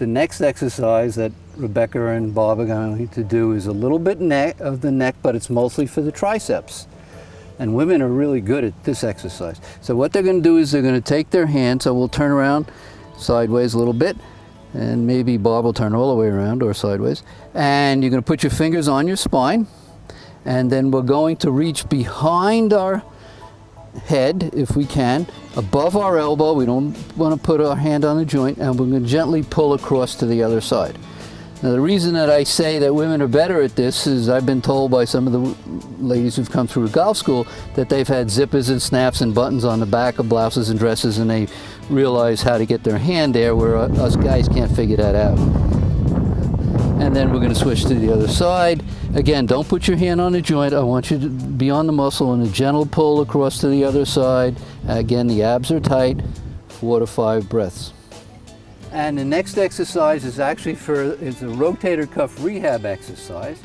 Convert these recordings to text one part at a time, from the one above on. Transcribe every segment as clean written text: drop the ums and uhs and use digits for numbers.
The next exercise that Rebecca and Bob are going to do is a little bit of the neck, but it's mostly for the triceps. And women are really good at this exercise. So what they're going to do is they're going to take their hand, so we'll turn around sideways a little bit, and maybe Bob will turn all the way around or sideways. And you're going to put your fingers on your spine, and then we're going to reach behind our head, if we can, above our elbow. We don't want to put our hand on the joint, and we're going to gently pull across to the other side. Now, the reason that I say that women are better at this is I've been told by some of the ladies who've come through golf school that they've had zippers and snaps and buttons on the back of blouses and dresses, and they realize how to get their hand there, where us guys can't figure that out. And then we're going to switch to the other side. Again, don't put your hand on the joint. I want you to be on the muscle and a gentle pull across to the other side. Again, the abs are tight, 4 to 5 breaths. And the next exercise is actually it's a rotator cuff rehab exercise.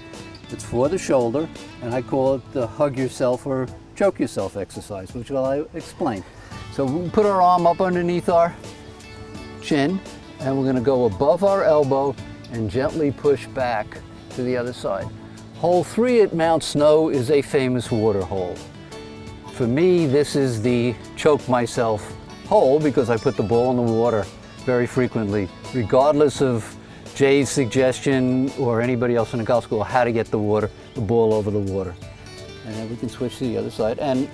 It's for the shoulder, and I call it the hug yourself or choke yourself exercise, which I'll explain. So we put our arm up underneath our chin, and we're going to go above our elbow and gently push back to the other side. Hole 3 at Mount Snow is a famous water hole. For me, this is the choke myself hole because I put the ball in the water very frequently, regardless of Jay's suggestion or anybody else in the golf school how to get the ball over the water. And then we can switch to the other side. And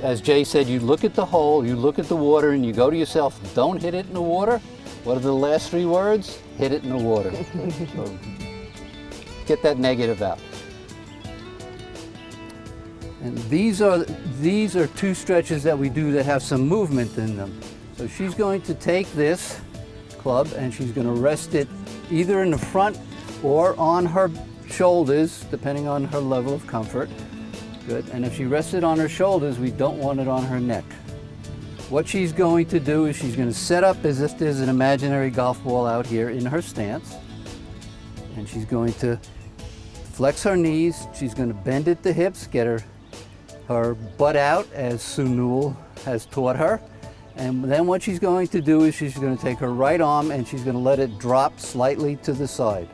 as Jay said, you look at the hole, you look at the water, and you go to yourself, don't hit it in the water. What are the last 3 words? Hit it in the water. So get that negative out. And these are 2 stretches that we do that have some movement in them. So she's going to take this club and she's going to rest it either in the front or on her shoulders, depending on her level of comfort. Good. And if she rests it on her shoulders, we don't want it on her neck. What she's going to do is she's going to set up as if there's an imaginary golf ball out here in her stance. And she's going to flex her knees. She's going to bend at the hips, get her butt out as Sue Newell has taught her. And then what she's going to do is she's going to take her right arm and she's going to let it drop slightly to the side.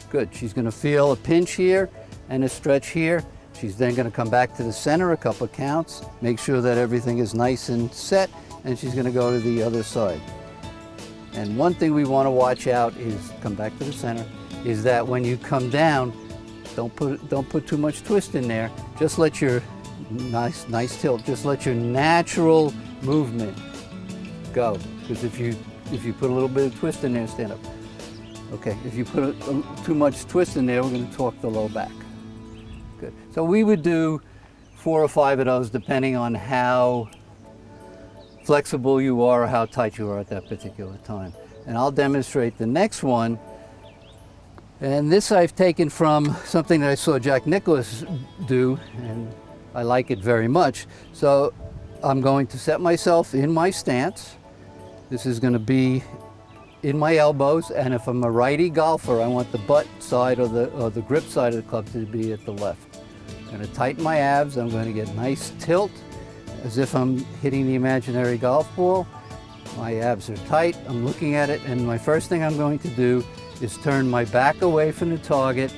Good. She's going to feel a pinch here and a stretch here. She's then going to come back to the center a couple of counts, make sure that everything is nice and set, and she's going to go to the other side. And one thing we want to watch out is, come back to the center, is that when you come down, don't put too much twist in there. Just let your nice tilt. Just let your natural movement go. Because if you put a little bit of twist in there, stand up. Okay. If you put too much twist in there, we're going to torque the low back. Good. So we would do 4 or 5 of those, depending on how flexible you are or how tight you are at that particular time. And I'll demonstrate the next one. And this I've taken from something that I saw Jack Nicklaus do, and I like it very much. So I'm going to set myself in my stance. This is going to be in my elbows, and if I'm a righty golfer, I want the butt side or the grip side of the club to be at the left. I'm going to tighten my abs. I'm going to get nice tilt as if I'm hitting the imaginary golf ball. My abs are tight. I'm looking at it, and my first thing I'm going to do is turn my back away from the target,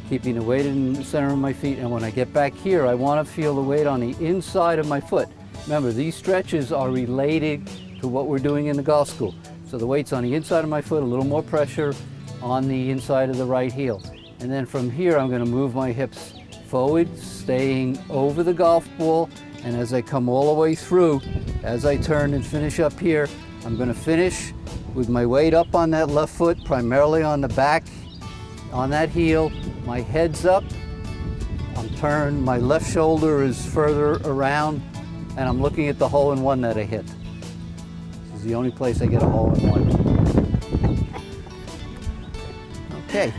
keeping the weight in the center of my feet. And when I get back here, I want to feel the weight on the inside of my foot. Remember, these stretches are related to what we're doing in the golf school. So the weight's on the inside of my foot, a little more pressure on the inside of the right heel. And then from here, I'm going to move my hips forward, staying over the golf ball. And as I come all the way through, as I turn and finish up here, I'm going to finish with my weight up on that left foot, primarily on the back, on that heel. My head's up. I'm turned. My left shoulder is further around, and I'm looking at the hole-in-one that I hit. This is the only place I get a hole-in-one. Okay.